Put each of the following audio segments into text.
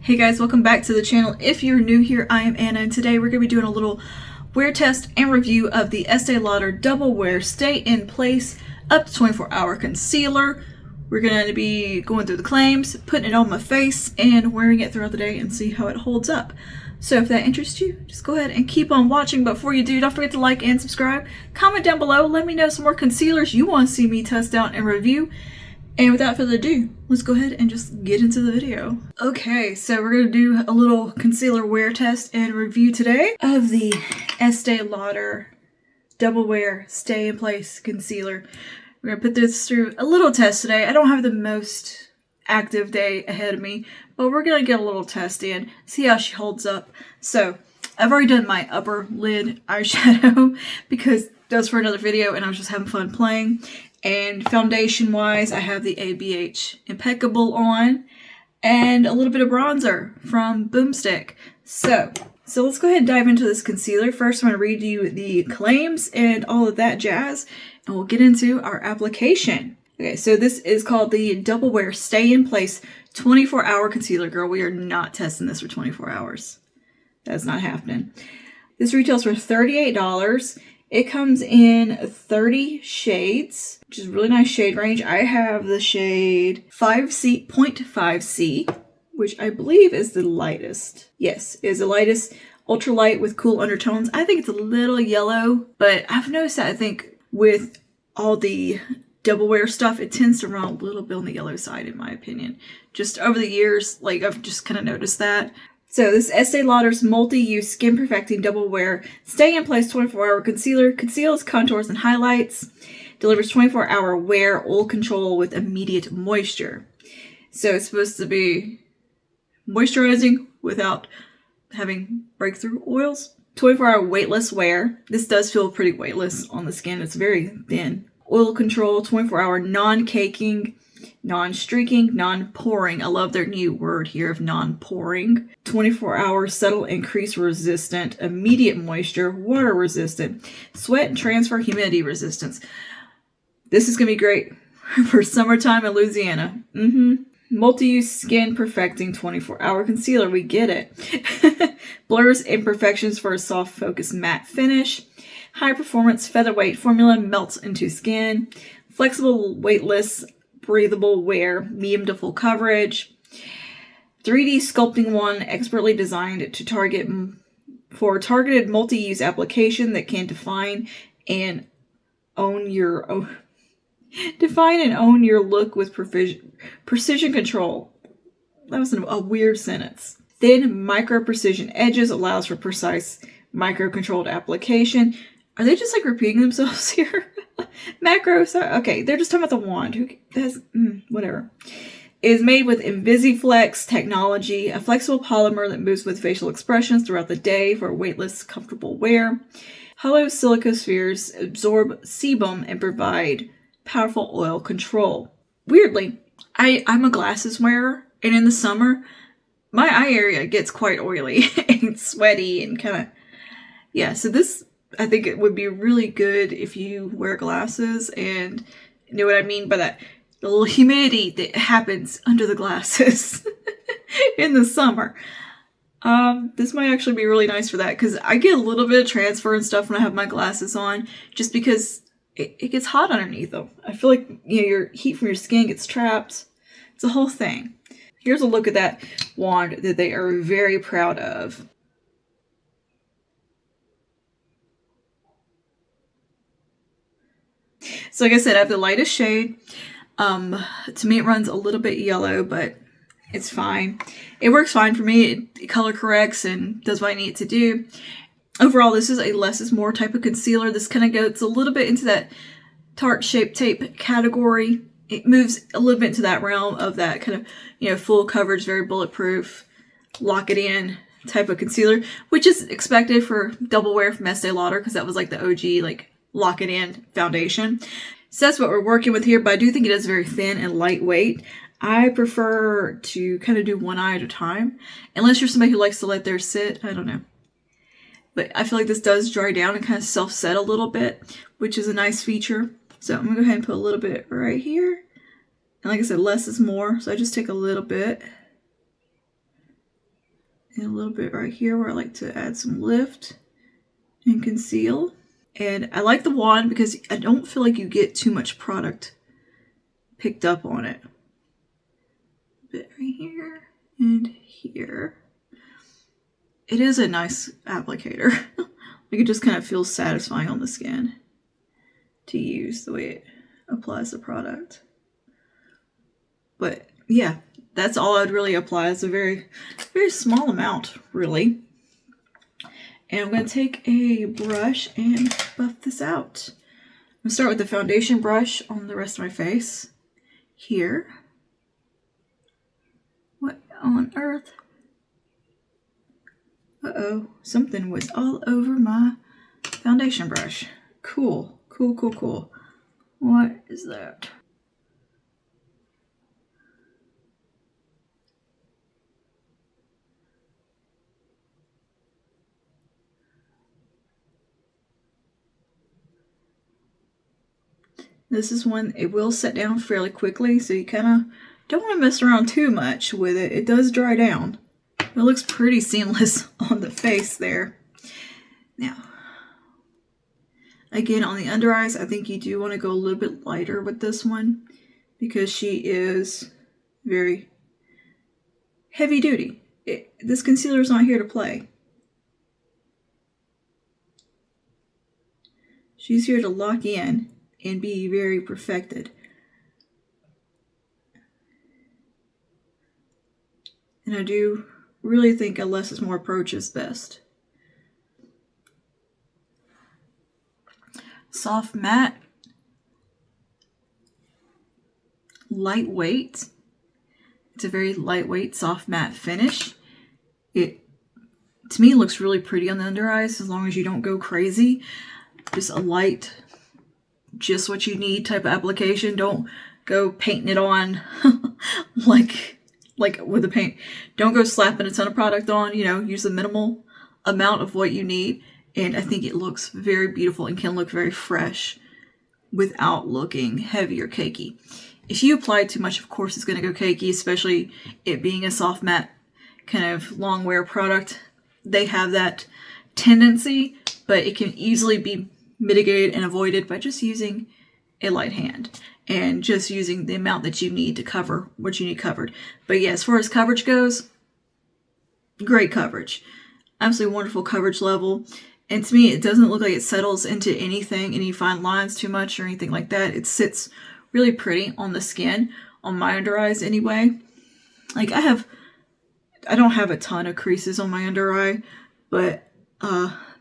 Hey guys, welcome back to the channel. If you're new here, I am Anna, and today we're going to be doing a little wear test and review of the Estée Lauder Double Wear Stay in Place up to 24-hour concealer. We're going to be going through the claims, putting it on my face, and wearing it throughout the day and see how it holds up. So if that interests you, just go ahead and keep on watching. But before you do, don't forget to like and subscribe. Comment down below, let me know some more concealers you want to see me test out and review. And without further ado, let's go ahead and just get into the video. Okay, so we're going to do a little concealer wear test and review today of the Estée Lauder Double Wear Stay in Place Concealer. We're going to put this through a little test today. I don't have the most active day ahead of me, but we're going to get a little test in, see how she holds up. So, I've already done my upper lid eyeshadow because that was for another video and I was just having fun playing. And foundation wise, I have the ABH Impeccable on and a little bit of bronzer from Boomstick. So let's go ahead and dive into this concealer. First, I'm going to read you the claims and all of that jazz, and we'll get into our application. Okay, so this is called the Double Wear Stay in Place 24-hour concealer. Girl, we are not testing this for 24 hours. That's not happening. This retails for $38. It comes in 30 shades, which is a really nice shade range. I have the shade 0.5C, which I believe is the lightest. Yes, is the lightest, ultra light with cool undertones. I think it's a little yellow, but I've noticed that I think with all the double wear stuff, it tends to run a little bit on the yellow side in my opinion. Just over the years, like I've just kind of noticed that. So this Estée Lauder's multi-use skin perfecting double wear stay in place 24-hour concealer conceals, contours, and highlights. Delivers 24-hour wear oil control with immediate moisture. So it's supposed to be moisturizing without having breakthrough oils. 24-hour weightless wear. This does feel pretty weightless on the skin. It's very thin. Oil control, 24-hour non-caking, non-streaking, non-poring. I love their new word here of non-poring. 24-hour subtle and crease resistant, immediate moisture, water resistant, sweat and transfer humidity resistance. This is going to be great for summertime in Louisiana. Multi-use skin perfecting 24-hour concealer. We get it. Blurs imperfections for a soft focused matte finish. High performance featherweight formula melts into skin. Flexible, weightless, breathable wear, medium to full coverage. 3D sculpting wand, expertly designed to targeted multi-use application that can define and own your look with precision control. That was a weird sentence. Thin micro precision edges allows for precise micro controlled application. Are they just like repeating themselves here? Macro, sorry. Okay, they're just talking about the wand. Who has, whatever. It is made with Invisiflex technology, a flexible polymer that moves with facial expressions throughout the day for weightless, comfortable wear. Hollow silica spheres absorb sebum and provide powerful oil control. Weirdly, I'm a glasses wearer, and in the summer, my eye area gets quite oily and sweaty and kind of, yeah, so this, I think it would be really good if you wear glasses and you know what I mean by that. The little humidity that happens under the glasses in the summer. This might actually be really nice for that because I get a little bit of transfer and stuff when I have my glasses on just because it gets hot underneath them. I feel like, you know, your heat from your skin gets trapped. It's a whole thing. Here's a look at that wand that they are very proud of. So like I said, I have the lightest shade. To me it runs a little bit yellow, but it's fine. It works fine for me. It color corrects and does what I need it to do. Overall, this is a less is more type of concealer. This kind of goes a little bit into that Tarte Shape Tape category. It moves a little bit into that realm of that kind of, you know, full coverage, very bulletproof, lock it in type of concealer, which is expected for double wear from Estée Lauder because that was like the OG, like, lock it in foundation. So that's what we're working with here, but I do think it is very thin and lightweight. I prefer to kind of do one eye at a time, unless you're somebody who likes to let theirs sit. I don't know. But I feel like this does dry down and kind of self-set a little bit, which is a nice feature. So I'm going to go ahead and put a little bit right here. And like I said, less is more, so I just take a little bit. and a little bit right here where I like to add some lift and conceal. And I like the wand because I don't feel like you get too much product picked up on it. A bit right here and here. It is a nice applicator. Like, it just kind of feels satisfying on the skin to use the way it applies the product. But yeah, that's all I'd really apply. It's a very, very small amount, really. And I'm going to take a brush and buff this out. I'm going to start with the foundation brush on the rest of my face. Here. What on earth? Uh-oh, something was all over my foundation brush. Cool, cool, cool, cool. What is that? This is one, it will set down fairly quickly, so you kind of don't want to mess around too much with it. It does dry down. It looks pretty seamless on the face there. Now, again, on the under eyes, I think you do want to go a little bit lighter with this one because she is very heavy duty. This concealer is not here to play. She's here to lock in and be very perfected. And I do really think a less is more approach is best. Soft matte, lightweight. It's a very lightweight, soft matte finish. It, to me, looks really pretty on the under eyes as long as you don't go crazy. Just a light, just what you need type of application. Don't go painting it on like with the paint. Don't go slapping a ton of product on, you know, use the minimal amount of what you need. And I think it looks very beautiful and can look very fresh without looking heavy or cakey. If you apply too much, of course, it's going to go cakey, especially it being a soft matte kind of long wear product. They have that tendency, but it can easily be mitigated and avoided by just using a light hand and just using the amount that you need to cover what you need covered. But yeah, as far as coverage goes, great coverage. Absolutely wonderful coverage level. And to me, it doesn't look like it settles into anything, any fine lines too much or anything like that. It sits really pretty on the skin, on my under eyes anyway. Like I don't have a ton of creases on my under eye, but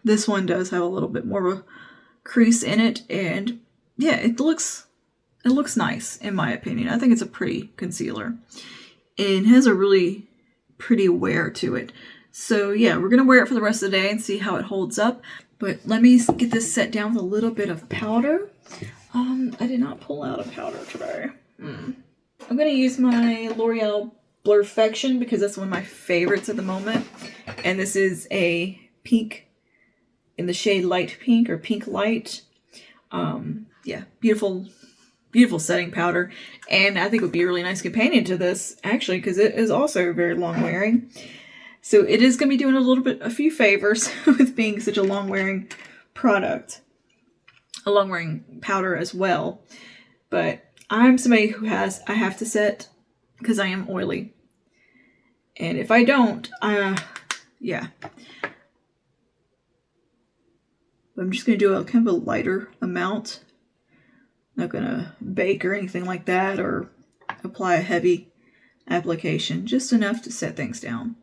this one does have a little bit more of a crease in it, and yeah, it looks nice in my opinion. I think it's a pretty concealer and has a really pretty wear to it. So yeah, we're gonna wear it for the rest of the day and see how it holds up. But let me get this set down with a little bit of powder. I did not pull out a powder today. I'm gonna use my L'Oreal Blurfection because that's one of my favorites at the moment, and this is a pink in the shade light pink or pink light. Yeah, beautiful setting powder, and I think it would be a really nice companion to this actually because it is also very long wearing. So it is going to be doing a few favors with being such a long wearing product, a long wearing powder as well. But I'm somebody who I have to set because I am oily, and if I don't, yeah. I'm just going to do a kind of a lighter amount. Not going to bake or anything like that or apply a heavy application. Just enough to set things down.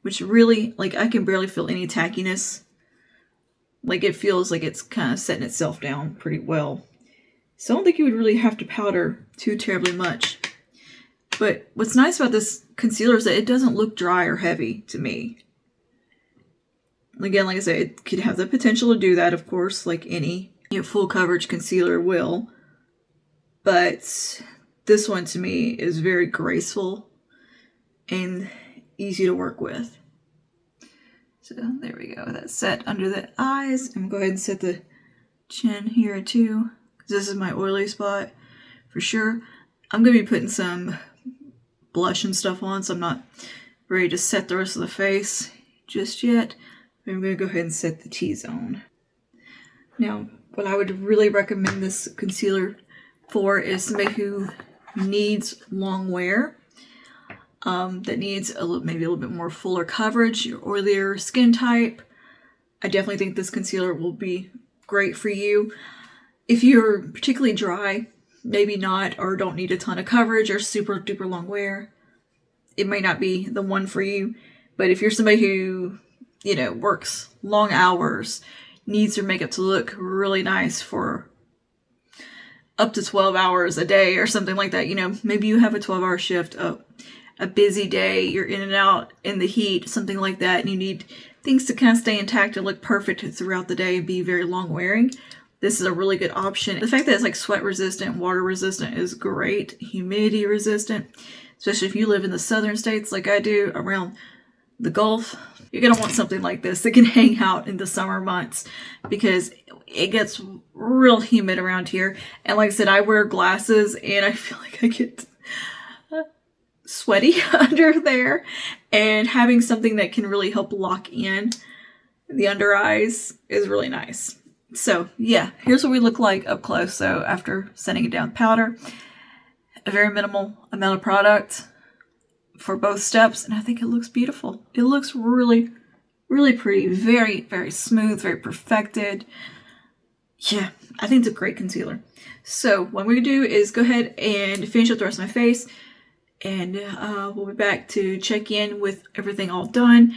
Which really, like, I can barely feel any tackiness. Like, it feels like it's kind of setting itself down pretty well. So I don't think you would really have to powder too terribly much. But what's nice about this concealer is that it doesn't look dry or heavy to me. Again, like I said, it could have the potential to do that, of course, like any full coverage concealer will. But this one, to me, is very graceful and easy to work with. So there we go. That's set under the eyes. I'm going to go ahead and set the chin here too, because this is my oily spot for sure. I'm going to be putting some blush and stuff on, so I'm not ready to set the rest of the face just yet. I'm going to go ahead and set the T-zone. Now, what I would really recommend this concealer for is somebody who needs long wear, that needs maybe a little bit more fuller coverage, your oilier skin type. I definitely think this concealer will be great for you. If you're particularly dry, maybe not, or don't need a ton of coverage or super duper long wear, it may not be the one for you. But if you're somebody who, you know, works long hours, needs their makeup to look really nice for up to 12 hours a day or something like that, you know, maybe you have a 12-hour shift, a busy day, you're in and out in the heat, something like that, and you need things to kind of stay intact and look perfect throughout the day and be very long wearing, this is a really good option. The fact that it's like sweat resistant, water resistant is great, humidity resistant, especially if you live in the southern states like I do around the Gulf. You're going to want something like this that can hang out in the summer months because it gets real humid around here. And like I said, I wear glasses and I feel like I get sweaty under there. And having something that can really help lock in the under eyes is really nice. So yeah, here's what we look like up close. So after setting it down with powder, a very minimal amount of product for both steps, and I think it looks beautiful. It looks really, really pretty. Very, very smooth, very perfected. Yeah, I think it's a great concealer. So what we're gonna do is go ahead and finish up the rest of my face, and we'll be back to check in with everything all done,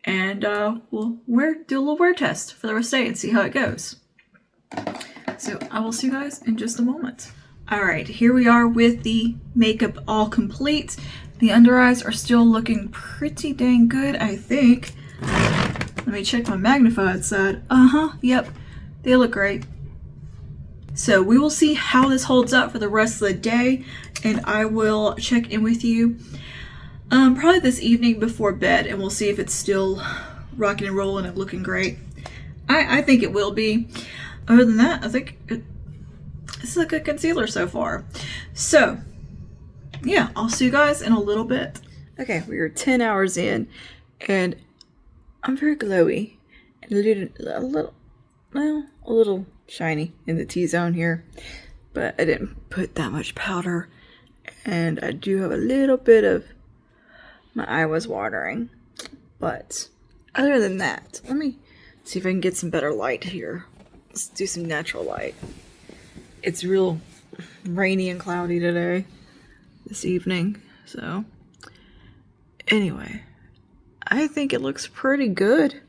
and we'll do a little wear test for the rest of the day and see how it goes. So I will see you guys in just a moment. All right, here we are with the makeup all complete. The under eyes are still looking pretty dang good, I think. Let me check my magnified side. Yep, they look great. So we will see how this holds up for the rest of the day, and I will check in with you probably this evening before bed, and we'll see if it's still rocking and rolling and looking great. I think it will be. Other than that, I think this is a good concealer so far. So yeah, I'll see you guys in a little bit. Okay, we are 10 hours in, and I'm very glowy and a little shiny in the T-zone here, but I didn't put that much powder, and I do have a little bit of my eye was watering, but other than that, let me see if I can get some better light here. Let's do some natural light. It's real rainy and cloudy today, this evening, so anyway, I think it looks pretty good.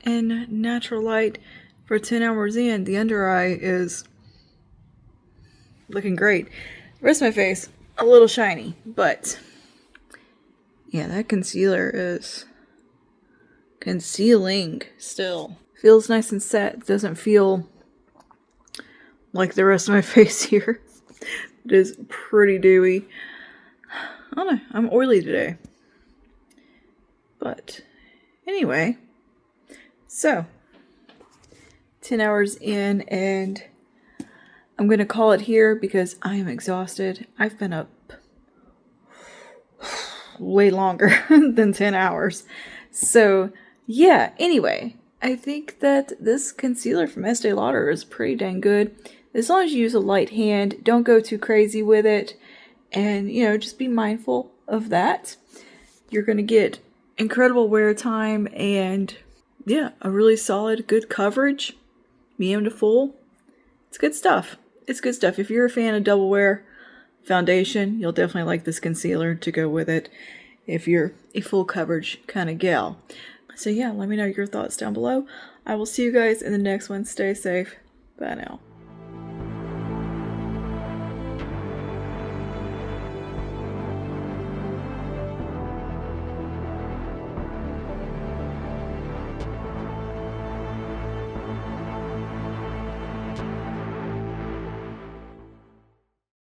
And natural light for 10 hours in, the under eye is looking great. The rest of my face, a little shiny, but yeah, that concealer is concealing still. Feels nice and set. Doesn't feel like the rest of my face here. It is pretty dewy. I don't know, I'm oily today. But anyway, so 10 hours in, and I'm going to call it here because I am exhausted. I've been up way longer than 10 hours. So yeah, anyway, I think that this concealer from Estée Lauder is pretty dang good. As long as you use a light hand, don't go too crazy with it, and you know, just be mindful of that. You're going to get incredible wear time and yeah, a really solid, good coverage, medium to full. It's good stuff. It's good stuff. If you're a fan of double wear foundation, you'll definitely like this concealer to go with it if you're a full coverage kind of gal. So yeah, let me know your thoughts down below. I will see you guys in the next one. Stay safe. Bye now.